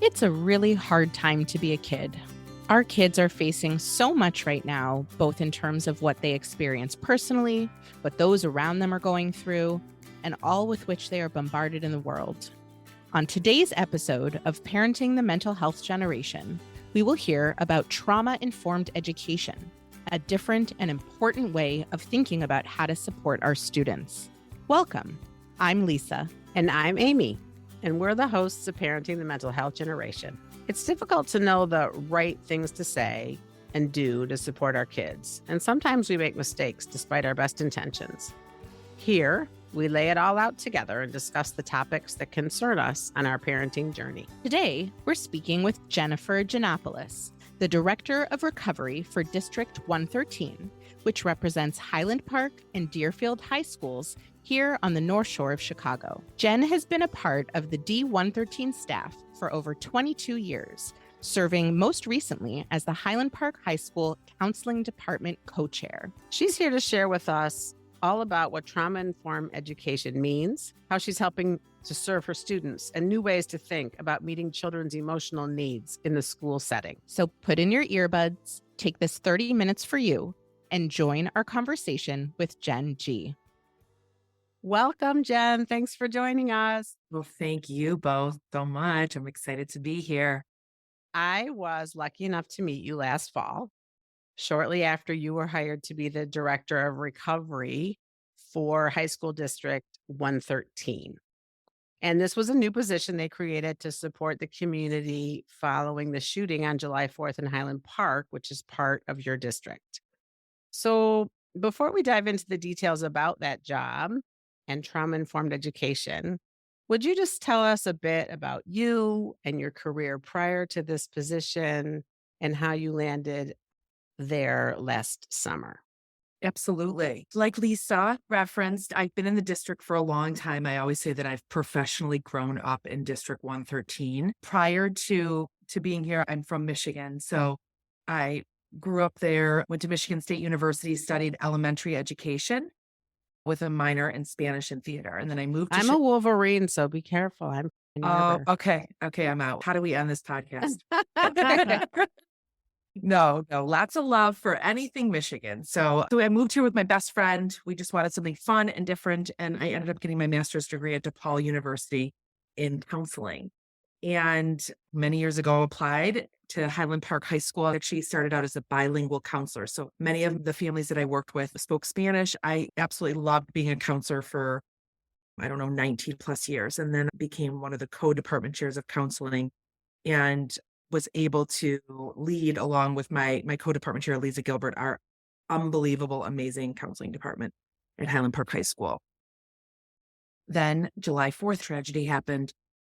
It's a really hard time to be a kid. Our kids are facing so much right now, both in terms of what they experience personally, what those around them are going through, and all with which they are bombarded in the world. On today's episode of Parenting the Mental Health Generation, we will hear about trauma-informed education, a different and important way of thinking about how to support our students. Welcome. I'm Lisa. And I'm Amy. And we're the hosts of Parenting the Mental Health Generation. It's difficult to know the right things to say and do to support our kids. And sometimes we make mistakes despite our best intentions. Here, we lay it all out together and discuss the topics that concern us on our parenting journey. Today, we're speaking with Jennifer Ginopolis, the Director of Recovery for District 113, which represents Highland Park and Deerfield High Schools here on the North Shore of Chicago. Jen has been a part of the D113 staff for over 22 years, serving most recently as the Highland Park High School Counseling Department co-chair. She's here to share with us all about what trauma-informed education means, how she's helping to serve her students, and new ways to think about meeting children's emotional needs in the school setting. So put in your earbuds, take this 30 minutes for you, and join our conversation with Jen G. Welcome, Jen. Thanks for joining us. Well, thank you both so much. I'm excited to be here. I was lucky enough to meet you last fall, shortly after you were hired to be the Director of Recovery for High School District 113. And this was a new position they created to support the community following the shooting on July 4th in Highland Park, which is part of your district. So before we dive into the details about that job and trauma-informed education, would you just tell us a bit about you and your career prior to this position and how you landed there last summer? Absolutely. Like Lisa referenced, I've been in the district for a long time. I always say that I've professionally grown up in District 113. Prior to being here, I'm from Michigan. So I grew up there, went to Michigan State University, studied elementary education with a minor in Spanish and theater. And then I moved to I'm a Wolverine, so be careful. I'm okay. I'm out. How do we end this podcast? No, lots of love for anything Michigan. So I moved here with my best friend. We just wanted something fun and different. And I ended up getting my master's degree at DePaul University in counseling. And many years ago, applied to Highland Park High School. I actually started out as a bilingual counselor. So many of the families that I worked with spoke Spanish. I absolutely loved being a counselor for, 19 plus years. And then became one of the co-department chairs of counseling and was able to lead, along with my co-department chair, Lisa Gilbert, our unbelievable, amazing counseling department at Highland Park High School. Then July 4th tragedy happened,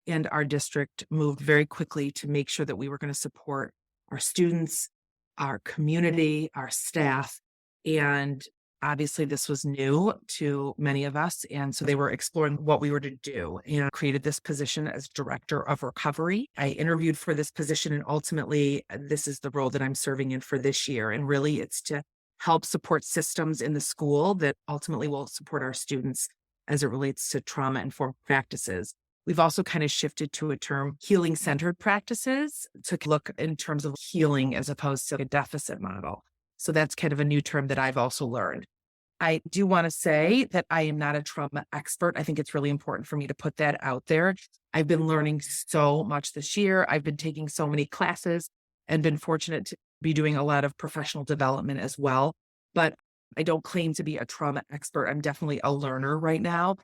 and our district moved very quickly to make sure that we were going to support our students, our community, our staff. And obviously this was new to many of us. And so they were exploring what we were to do and created this position as Director of Recovery. I interviewed for this position, and ultimately this is the role that I'm serving in for this year. And really it's to help support systems in the school that ultimately will support our students as it relates to trauma-informed practices. We've also kind of shifted to a term, healing-centered practices, to look in terms of healing as opposed to a deficit model. So that's kind of a new term that I've also learned. I do want to say that I am not a trauma expert. I think it's really important for me to put that out there. I've been learning so much this year. I've been taking so many classes and been fortunate to be doing a lot of professional development as well. But I don't claim to be a trauma expert. I'm definitely a learner right now,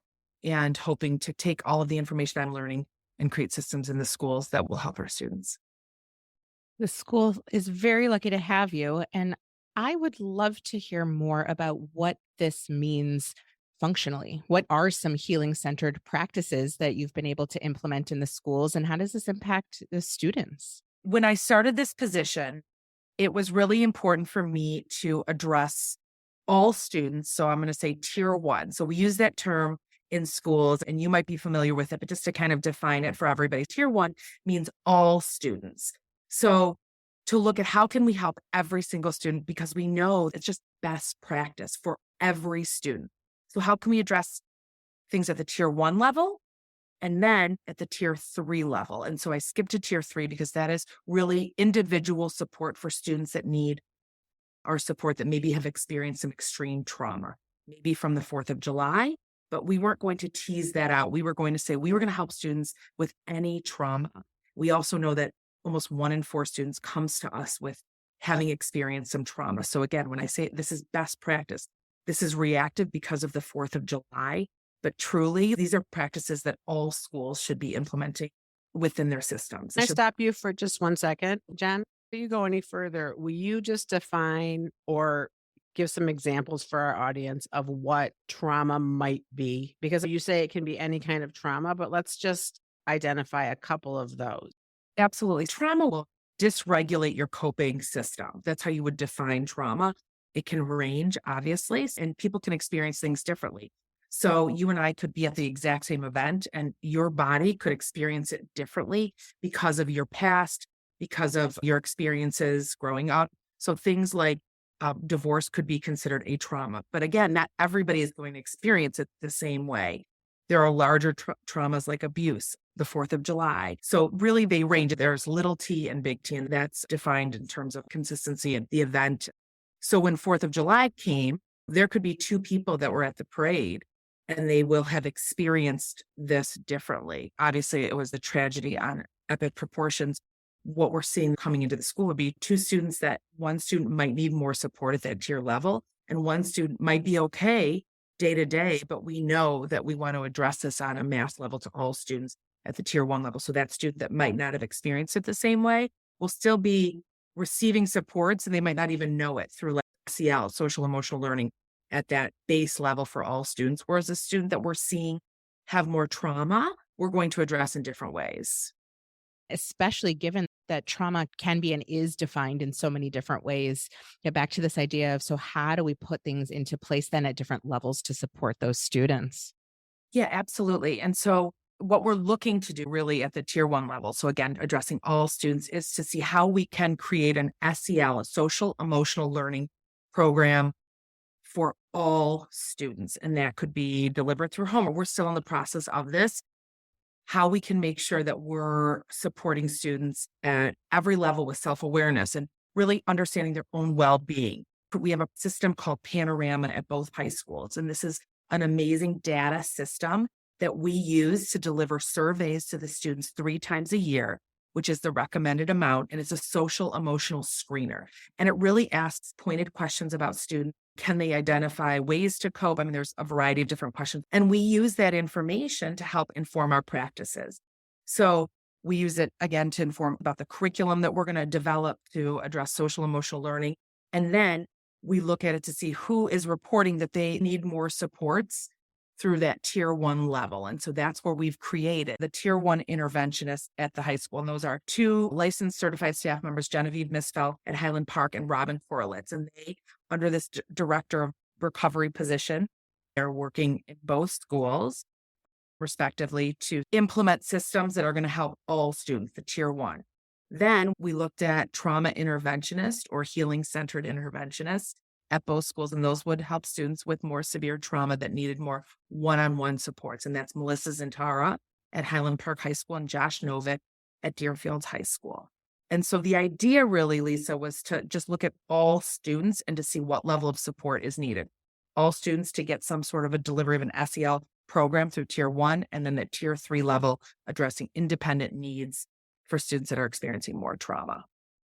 and hoping to take all of the information I'm learning and create systems in the schools that will help our students. The school is very lucky to have you, and I would love to hear more about what this means functionally. What are some healing-centered practices that you've been able to implement in the schools, and how does this impact the students? When I started this position, it was really important for me to address all students. So I'm going to say tier 1. So we use that term in schools, and you might be familiar with it, but just to kind of define it for everybody, tier 1 means all students. So to look at how can we help every single student, because we know it's just best practice for every student. So how can we address things at the tier 1 level and then at the tier 3 level. And so I skipped to tier 3 because that is really individual support for students that need our support, that maybe have experienced some extreme trauma, maybe from the 4th of July, but we weren't going to tease that out. We were going to say we were going to help students with any trauma. We also know that almost 1 in 4 students comes to us with having experienced some trauma. So again, when I say this is best practice, this is reactive because of the 4th of July, but truly these are practices that all schools should be implementing within their systems. Can I stop you for just 1 second, Jen? Before you go any further, will you just define or give some examples for our audience of what trauma might be? Because you say it can be any kind of trauma, but let's just identify a couple of those. Absolutely. Trauma will dysregulate your coping system. That's how you would define trauma. It can range, obviously, and people can experience things differently. So you and I could be at the exact same event and your body could experience it differently because of your past, because of your experiences growing up. So things like divorce could be considered a trauma. But again, not everybody is going to experience it the same way. There are larger traumas like abuse, the 4th of July. So really they range. There's little t and big T, and that's defined in terms of consistency and the event. So when 4th of July came, there could be 2 people that were at the parade and they will have experienced this differently. Obviously, it was the tragedy on epic proportions. What we're seeing coming into the school would be 2 students that one student might need more support at that tier level, and one student might be okay day to day, but we know that we want to address this on a mass level to all students at the tier 1 level. So that student that might not have experienced it the same way will still be receiving supports, and they might not even know it through like SEL, social emotional learning, at that base level for all students. Whereas a student that we're seeing have more trauma, we're going to address in different ways. Especially given that trauma can be and is defined in so many different ways. Get back to this idea of, so how do we put things into place then at different levels to support those students? Yeah, absolutely. And so what we're looking to do really at the tier 1 level, so again, addressing all students, is to see how we can create an SEL, a social emotional learning program for all students. And that could be delivered through homework. We're still in the process of this. How we can make sure that we're supporting students at every level with self-awareness and really understanding their own well-being. We have a system called Panorama at both high schools, and this is an amazing data system that we use to deliver surveys to the students 3 times a year, which is the recommended amount, and it's a social emotional screener. And it really asks pointed questions about students. Can they identify ways to cope? I mean, there's a variety of different questions. And we use that information to help inform our practices. So we use it, again, to inform about the curriculum that we're going to develop to address social emotional learning. And then we look at it to see who is reporting that they need more supports through that tier 1 level. And so that's where we've created the tier 1 interventionists at the high school. And those are 2 licensed certified staff members, Genevieve Misfell at Highland Park and Robin Korlitz. And they, under this director of recovery position, they're working in both schools, respectively, to implement systems that are going to help all students, the tier 1. Then we looked at trauma interventionist or healing centered interventionist at both schools, and those would help students with more severe trauma that needed more one-on-one supports. And that's Melissa Zintara at Highland Park High School and Josh Novick at Deerfield High School. And so the idea really, Lisa, was to just look at all students and to see what level of support is needed. All students to get some sort of a delivery of an SEL program through tier 1, and then at tier 3 level, addressing independent needs for students that are experiencing more trauma.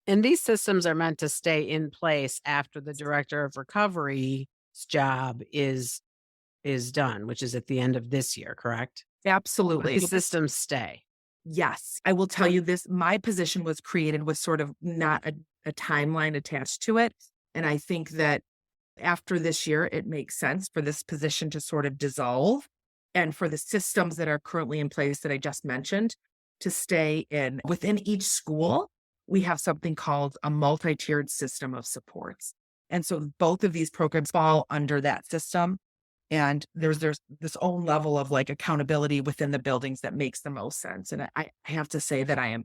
And these systems are meant to stay in place after the director of recovery's job is done, which is at the end of this year, correct? Absolutely. The systems stay. Yes. I will tell you this, my position was created with sort of not a timeline attached to it. And I think that after this year, it makes sense for this position to sort of dissolve and for the systems that are currently in place that I just mentioned to stay in. Within each school, we have something called a multi-tiered system of supports. And so both of these programs fall under that system. And there's this own level of like accountability within the buildings that makes the most sense. And I have to say that I am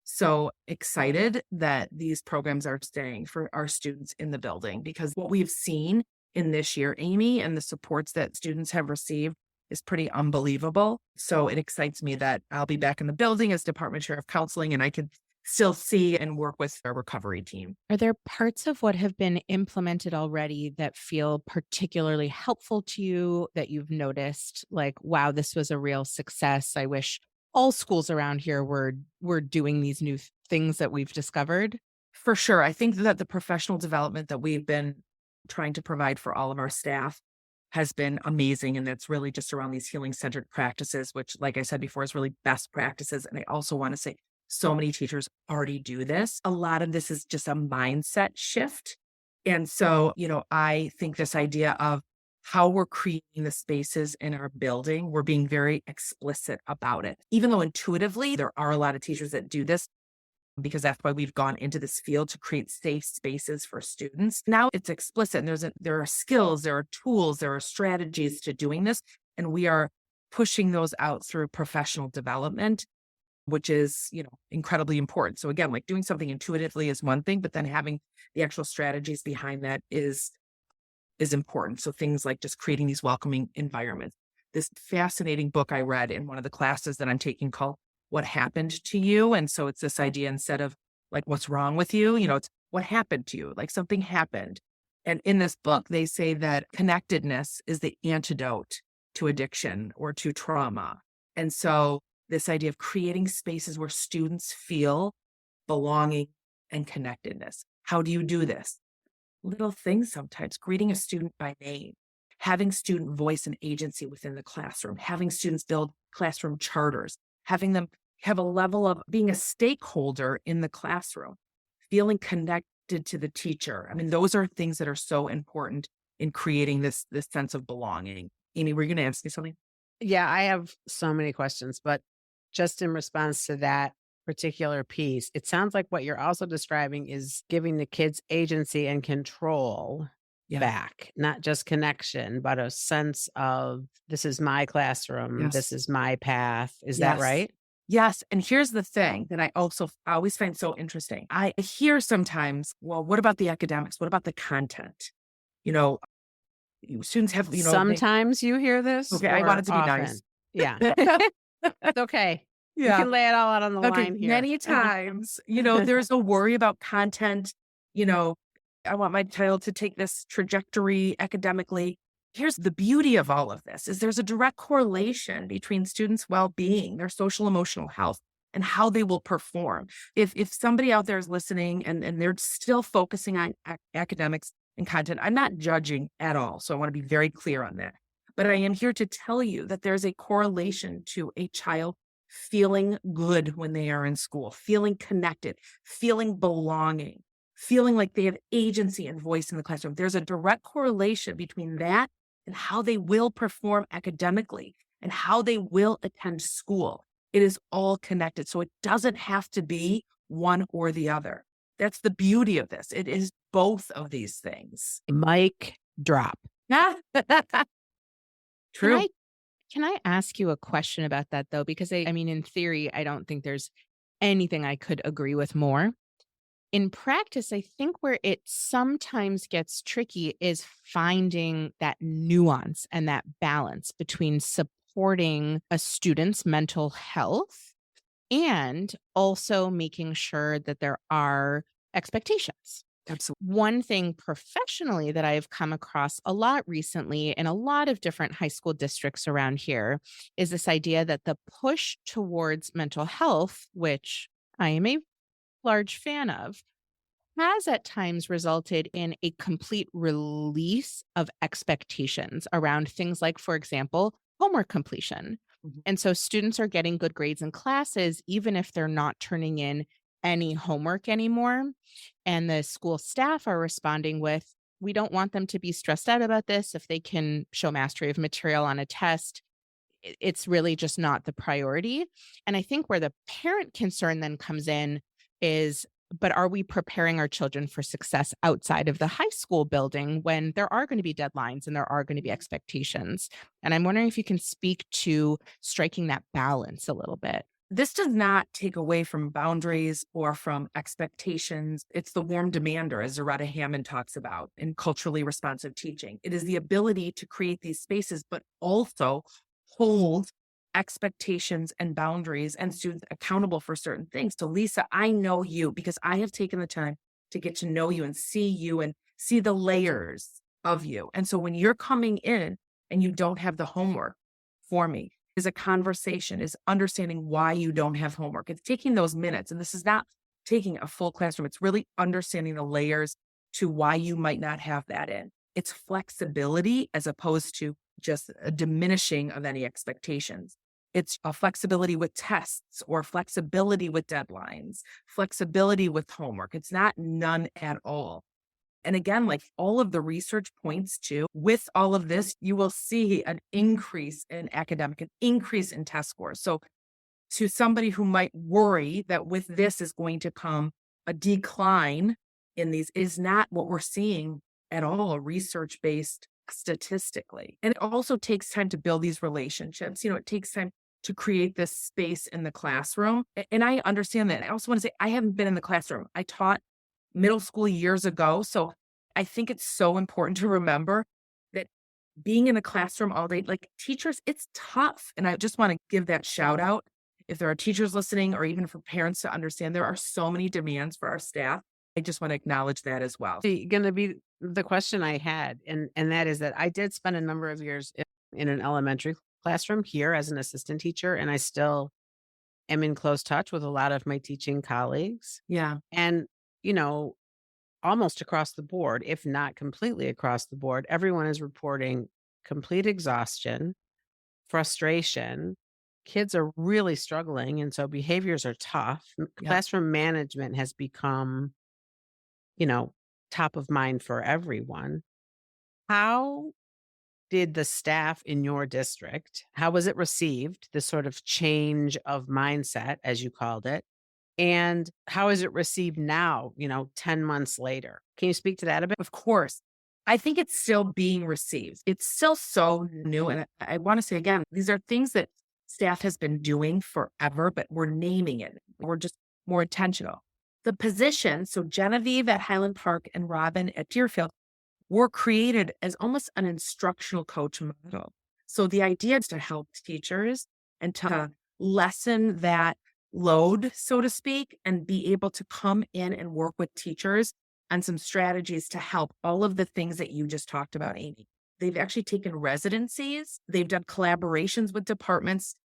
so excited that these programs are staying for our students in the building, because what we've seen in this year, Amy, and the supports that students have received is pretty unbelievable. So it excites me that I'll be back in the building as department chair of counseling, and I can still see and work with our recovery team. Are there parts of what have been implemented already that feel particularly helpful to you that you've noticed? Like, wow, this was a real success. I wish all schools around here were doing these new things that we've discovered. For sure. I think that the professional development that we've been trying to provide for all of our staff has been amazing. And that's really just around these healing centered practices, which, like I said before, is really best practices. And I also want to say so many teachers already do this. A lot of this is just a mindset shift. And so, I think this idea of how we're creating the spaces in our building, we're being very explicit about it. Even though intuitively there are a lot of teachers that do this, because that's why we've gone into this field to create safe spaces for students. Now it's explicit, and there are skills, there are tools, there are strategies to doing this, and we are pushing those out through professional development, which is, incredibly important. So again, like doing something intuitively is one thing, but then having the actual strategies behind that is important. So things like just creating these welcoming environments. This fascinating book I read in one of the classes that I'm taking called What Happened to You. And so it's this idea, instead of like, what's wrong with you? It's what happened to you, like something happened. And in this book, they say that connectedness is the antidote to addiction or to trauma. And so this idea of creating spaces where students feel belonging and connectedness. How do you do this? Little things sometimes, greeting a student by name, having student voice and agency within the classroom, having students build classroom charters, having them have a level of being a stakeholder in the classroom, feeling connected to the teacher. I mean, those are things that are so important in creating this sense of belonging. Amy, were you going to ask me something? Yeah, I have so many questions, but just in response to that particular piece, it sounds like what you're also describing is giving the kids agency and control back, not just connection, but a sense of this is my classroom, this is my path. Is that right? Yes. And here's the thing that I always find so interesting. I hear sometimes, well, what about the academics? What about the content? Students have, sometimes you hear this. Okay, I want it to be often? nice. Yeah. It's okay. You can lay it all out on the line here. Many times, there's a worry about content. I want my child to take this trajectory academically. Here's the beauty of all of this is there's a direct correlation between students' well-being, their social emotional health, and how they will perform. If somebody out there is listening and they're still focusing on academics and content, I'm not judging at all. So I want to be very clear on that. But I am here to tell you that there's a correlation to a child feeling good when they are in school, feeling connected, feeling belonging, feeling like they have agency and voice in the classroom. There's a direct correlation between that and how they will perform academically and how they will attend school. It is all connected. So it doesn't have to be one or the other. That's the beauty of this. It is both of these things. Mic drop. True. Can I ask you a question about that, though? Because I mean, in theory, I don't think there's anything I could agree with more. In practice, I think where it sometimes gets tricky is finding that nuance and that balance between supporting a student's mental health and also making sure that there are expectations. Absolutely. One thing professionally that I've come across a lot recently in a lot of different high school districts around here is this idea that the push towards mental health, which I am a large fan of, has at times resulted in a complete release of expectations around things like, for example, homework completion. Mhm. And so students are getting good grades in classes, even if they're not turning in any homework anymore. And the school staff are responding with, we don't want them to be stressed out about this. If they can show mastery of material on a test, it's really just not the priority. And I think where the parent concern then comes in is, but are we preparing our children for success outside of the high school building when there are going to be deadlines and there are going to be expectations? And I'm wondering if you can speak to striking that balance a little bit. This does not take away from boundaries or from expectations. It's the warm demander, as Zaretta Hammond talks about in culturally responsive teaching. It is the ability to create these spaces, but also hold expectations and boundaries and students accountable for certain things. So Lisa, I know you because I have taken the time to get to know you and see the layers of you. And so when you're coming in and you don't have the homework for me, is a conversation, is understanding why you don't have homework. It's taking those minutes. And this is not taking a full classroom. It's really understanding the layers to why you might not have that in. It's flexibility as opposed to just a diminishing of any expectations. It's a flexibility with tests or flexibility with deadlines, flexibility with homework. It's not none at all. And again, like all of the research points to, with all of this, you will see an increase in academic, an increase in test scores. So to somebody who might worry that with this is going to come a decline in these, is not what we're seeing at all, research-based statistically. And it also takes time to build these relationships. It takes time to create this space in the classroom. And I understand that. I also want to say, I haven't been in the classroom. I taught middle school years ago. So I think it's so important to remember that being in a classroom all day, like teachers, it's tough. And I just want to give that shout out. If there are teachers listening or even for parents to understand, there are so many demands for our staff. I just want to acknowledge that as well. Going to be the question I had, and that is that I did spend a number of years in an elementary classroom here as an assistant teacher, and I still am in close touch with a lot of my teaching colleagues. Yeah. And, almost across the board, if not completely across the board, everyone is reporting complete exhaustion, frustration. Kids are really struggling, and so behaviors are tough. Yeah. Classroom management has become top of mind for everyone. How did the staff in your district, how was it received, this sort of change of mindset, as you called it? And how is it received now, 10 months later? Can you speak to that a bit? Of course. I think it's still being received. It's still so new. And I want to say again, these are things that staff has been doing forever, but we're naming it. We're just more intentional. The position, so Genevieve at Highland Park and Robin at Deerfield, were created as almost an instructional coach model. So the idea is to help teachers and to lessen that load, so to speak, and be able to come in and work with teachers on some strategies to help all of the things that you just talked about, Amy. They've actually taken residencies. They've done collaborations with departments.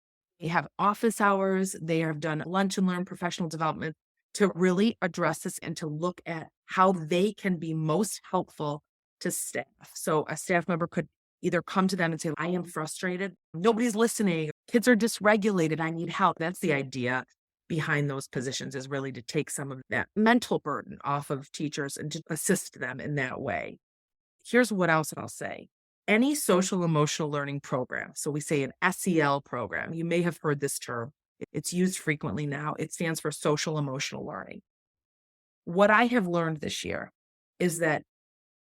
They have office hours. They have done lunch and learn professional development to really address this and to look at how they can be most helpful to staff. So a staff member could either come to them and say, I am frustrated. Nobody's listening. Kids are dysregulated. I need help. That's the idea behind those positions, is really to take some of that mental burden off of teachers and to assist them in that way. Here's what else I'll say. Any social emotional learning program, so we say an SEL program, you may have heard this term. It's used frequently now. It stands for social emotional learning. What I have learned this year is that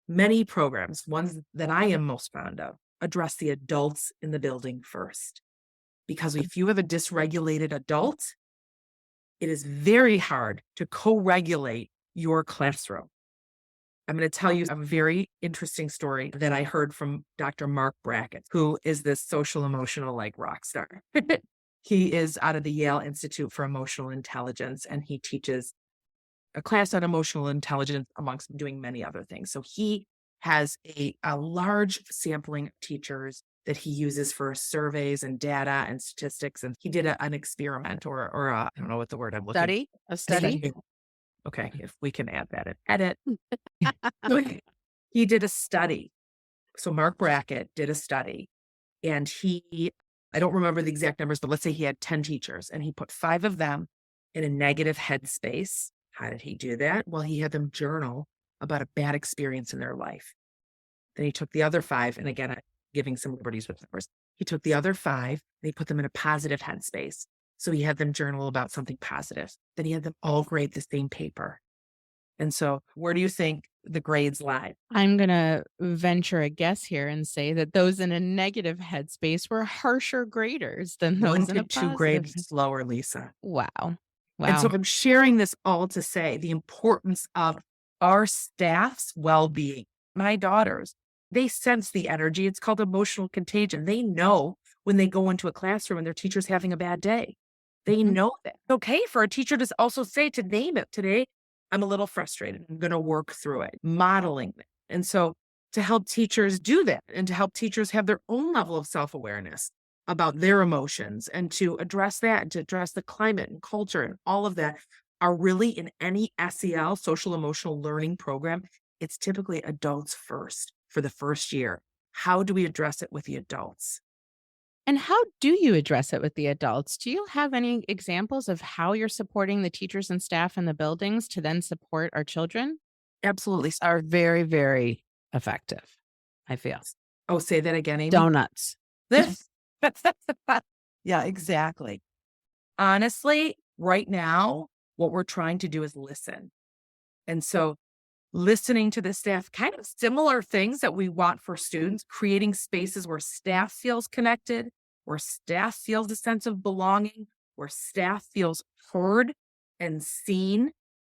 many programs, ones that I am most fond of, address the adults in the building first. Because if you have a dysregulated adult, it is very hard to co-regulate your classroom. I'm going to tell you a very interesting story that I heard from Dr. Mark Brackett, who is this social emotional rock star. He is out of the Yale Institute for Emotional Intelligence, and he teaches a class on emotional intelligence amongst doing many other things. So he has a large sampling of teachers that he uses for surveys and data and statistics. And he did an experiment or I don't know what the word I'm looking for. A study? Okay, if we can add that in edit. So he did a study. So Mark Brackett did a study, and I don't remember the exact numbers, but let's say he had 10 teachers and he put 5 of them in a negative headspace. How did he do that? Well, he had them journal about a bad experience in their life. Then he took the other 5, and again, I'm giving some liberties with numbers. He took the other 5 and he put them in a positive headspace. So he had them journal about something positive. Then he had them all grade the same paper. And so where do you think the grades lie? I'm going to venture a guess here and say that those in a negative headspace were harsher graders than those 1 in to a 2 positive. grades slower, Lisa. Wow. And so I'm sharing this all to say the importance of our staff's well-being. My daughters, they sense the energy. It's called emotional contagion. They know when they go into a classroom and their teacher's having a bad day. They Mhm. know that. It's okay for a teacher to also say, to name it. Today, I'm a little frustrated. I'm going to work through it, modeling it. And so to help teachers do that and to help teachers have their own level of self-awareness about their emotions and to address that and to address the climate and culture and all of that are really in any SEL, social emotional learning program. It's typically adults first for the first year. How do we address it with the adults? And how do you address it with the adults? Do you have any examples of how you're supporting the teachers and staff in the buildings to then support our children? Absolutely. Are very, very effective, I feel. Oh, say that again, Amy. Donuts. Yeah, exactly. Honestly, right now, what we're trying to do is listen. And so listening to the staff, kind of similar things that we want for students, creating spaces where staff feels connected, where staff feels a sense of belonging, where staff feels heard and seen.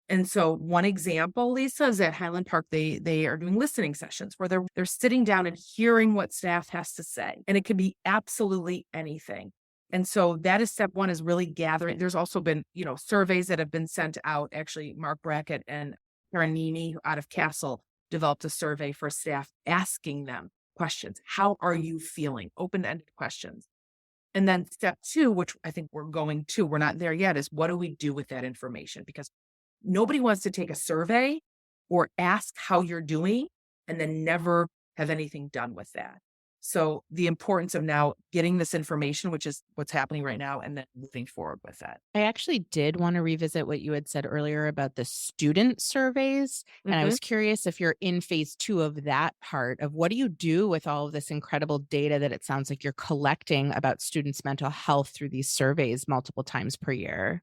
And so one example, Lisa, is at Highland Park, they are doing listening sessions where they're sitting down and hearing what staff has to say. And it could be absolutely anything. And so that is step one, is really gathering. There's also been, surveys that have been sent out. Actually, Mark Brackett and Karen Nini out of Castle developed a survey for staff asking them questions. How are you feeling? Open-ended questions. And then step two, which I think we're not there yet, is what do we do with that information? Because nobody wants to take a survey or ask how you're doing and then never have anything done with that. So the importance of now getting this information, which is what's happening right now, and then moving forward with that. I actually did want to revisit what you had said earlier about the student surveys. And I was curious if you're in phase 2 of that part of what do you do with all of this incredible data that it sounds like you're collecting about students' mental health through these surveys multiple times per year?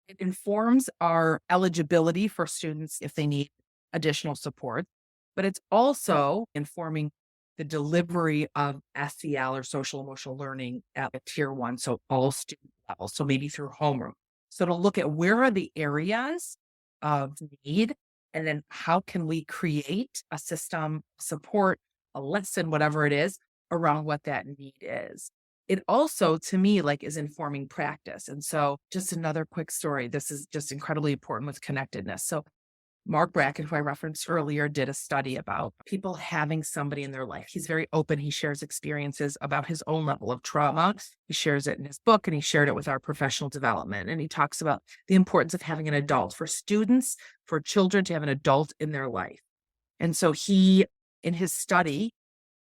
It informs our eligibility for students if they need additional support, but it's also informing the delivery of SEL or social emotional learning at a tier 1, so all student levels, so maybe through homeroom. So to look at where are the areas of need, and then how can we create a system, support, a lesson, whatever it is, around what that need is. It also, to me, is informing practice. And so just another quick story. This is just incredibly important with connectedness. So Mark Brackett, who I referenced earlier, did a study about people having somebody in their life. He's very open. He shares experiences about his own level of trauma. He shares it in his book, and he shared it with our professional development. And he talks about the importance of having an adult for students, for children to have an adult in their life. And so in his study,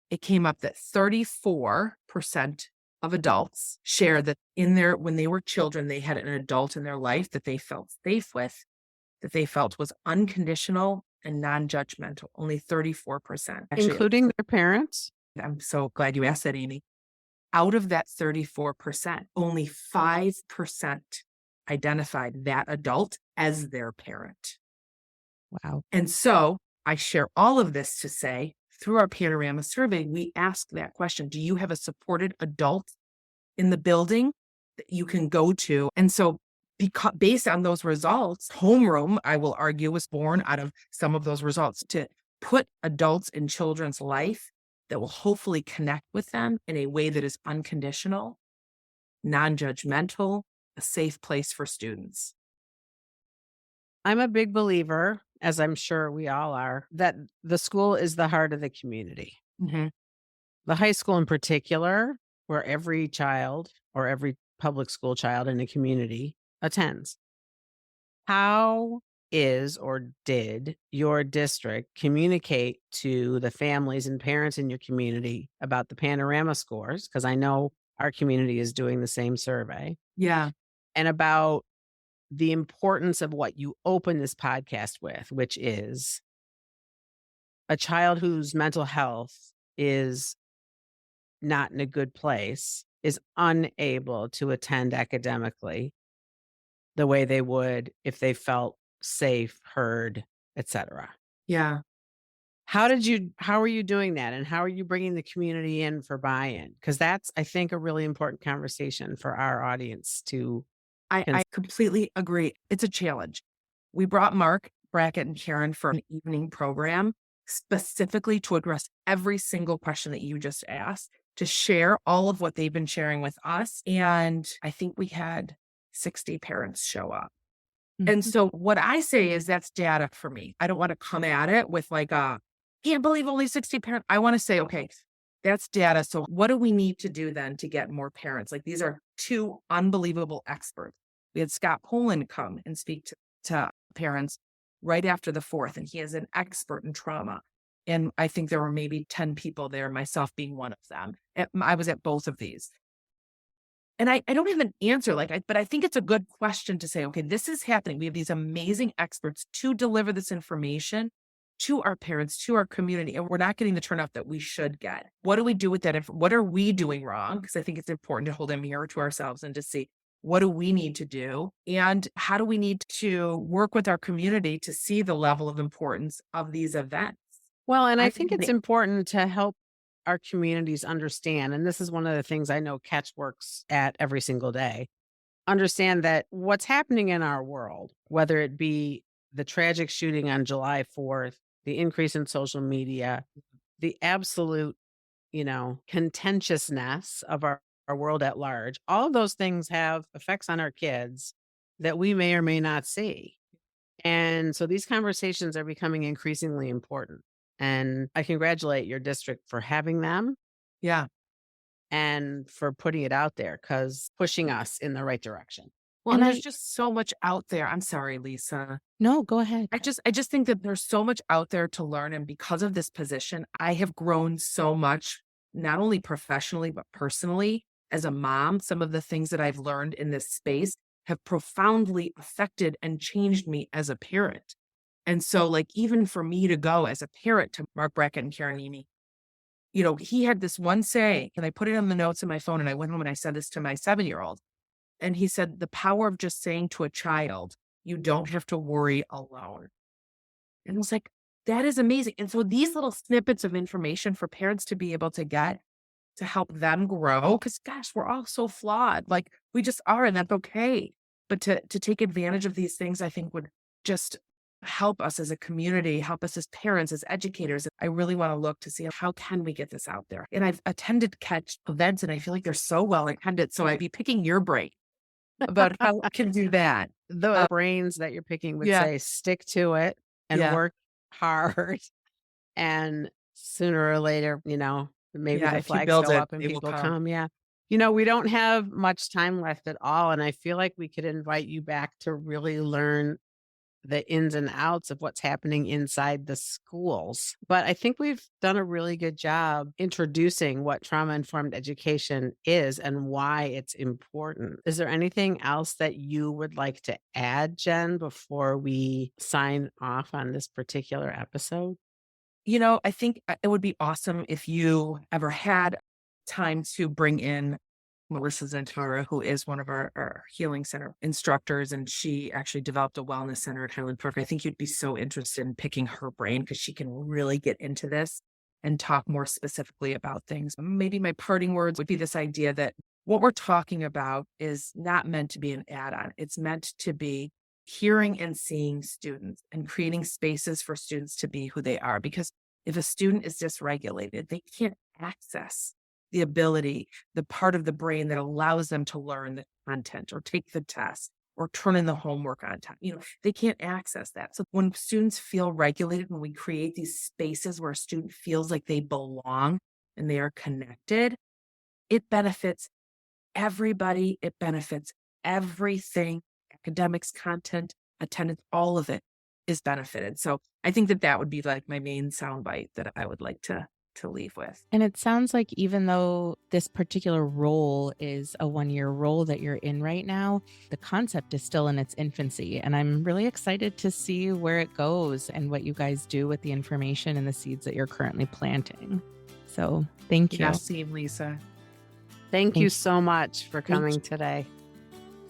it came up that 34% of adults share that when they were children, they had an adult in their life that they felt safe with, that they felt was unconditional and non-judgmental. Only 34%. Actually, Including their parents? I'm so glad you asked that, Amy. Out of that 34%, only 5% identified that adult as their parent. Wow. And so I share all of this to say, through our Panorama survey, we ask that question: do you have a supported adult in the building that you can go to? And so based on those results, homeroom, I will argue, was born out of some of those results, to put adults in children's life that will hopefully connect with them in a way that is unconditional, non-judgmental, a safe place for students. I'm a big believer, as I'm sure we all are, that the school is the heart of the community. Mm-hmm. The high school in particular, where every child or every public school child in a community attends. How is or did your district communicate to the families and parents in your community about the Panorama scores? Because I know our community is doing the same survey. Yeah. And about the importance of what you open this podcast with, which is a child whose mental health is not in a good place, is unable to attend academically the way they would if they felt safe, heard, etc. Yeah. How are you doing that? And how are you bringing the community in for buy-in? Because that's, I think, a really important conversation for our audience to. I completely agree. It's a challenge. We brought Mark Brackett and Karen for an evening program specifically to address every single question that you just asked. to share all of what they've been sharing with us. And I think we had 60 parents show up. And Mhm. so what I say is that's data for me. I don't want to come at it with like can't believe only 60 parents. I want to say, okay, that's data. So what do we need to do then to get more parents? Like these are two unbelievable experts. We had Scott Poland come and speak to parents right after the 4th, and he is an expert in trauma. And I think there were maybe 10 people there, myself being one of them. I was at both of these. And I don't have an answer, but I think it's a good question to say, okay, this is happening. We have these amazing experts to deliver this information to our parents, to our community, and we're not getting the turnout that we should get. What do we do with that? What are we doing wrong? Because I think it's important to hold a mirror to ourselves and to see what do we need to do? And how do we need to work with our community to see the level of importance of these events? Well, and I I think think it's important to help our communities understand, and this is one of the things I know Catch works at every single day, understand that what's happening in our world, whether it be the tragic shooting on July 4th, the increase in social media, the absolute, contentiousness of our world at large, all of those things have effects on our kids that we may or may not see. And so these conversations are becoming increasingly important. And I congratulate your district for having them Yeah. and for putting it out there, because pushing us in the right direction. Well, And and there's I just so much out there. I'm sorry, Lisa. No, go ahead. I just think that there's so much out there to learn. And because of this position, I have grown so much, not only professionally, but personally as a mom. Some of the things that I've learned in this space have profoundly affected and changed me as a parent. And so, like, even for me to go as a parent to Mark Brackett and Karen Amy, he had this one saying, and I put it on the notes in my phone, and I went home and I said this to my 7-year-old. And he said, the power of just saying to a child, you don't have to worry alone. And I was like, that is amazing. And so these little snippets of information for parents to be able to get to help them grow, because gosh, we're all so flawed. Like we just are, and that's okay. But to take advantage of these things, I think would just help us as a community, help us as parents, as educators. I really want to look to see how can we get this out there. And I've attended Catch events, and I feel like they're so well attended. So I'd be picking your brain about how we can do that. The brains that you're picking would Yeah. say, stick to it and Yeah. work hard. And sooner or later, maybe Yeah, the if you flags build go it, up and it will people come. come. Yeah. We don't have much time left at all. And I feel like we could invite you back to really learn the ins and outs of what's happening inside the schools. But I think we've done a really good job introducing what trauma-informed education is and why it's important. Is there anything else that you would like to add, Jen, before we sign off on this particular episode? I think it would be awesome if you ever had time to bring in Melissa Zantara, who is one of our healing center instructors, and she actually developed a wellness center at Highland Park. I think you'd be so interested in picking her brain because she can really get into this and talk more specifically about things. Maybe my parting words would be this idea that what we're talking about is not meant to be an add-on. It's meant to be hearing and seeing students and creating spaces for students to be who they are. Because if a student is dysregulated, they can't access the ability, the part of the brain that allows them to learn the content or take the test or turn in the homework on time. They can't access that. So when students feel regulated, when we create these spaces where a student feels like they belong and they are connected, it benefits everybody. It benefits everything, academics, content, attendance, all of it is benefited. So I think that would be like my main soundbite that I would like to leave with. And it sounds like even though this particular role is a 1-year role that you're in right now, the concept is still in its infancy. And I'm really excited to see where it goes and what you guys do with the information and the seeds that you're currently planting. So thank you. Merci, Lisa. Thank Thank you so much for coming you. today.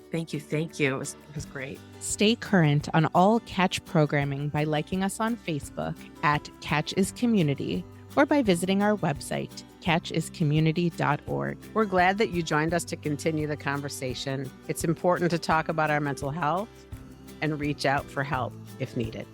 Thank you. It was great. Stay current on all Catch programming by liking us on Facebook at Catch is Community or by visiting our website, catchiscommunity.org. We're glad that you joined us to continue the conversation. It's important to talk about our mental health and reach out for help if needed.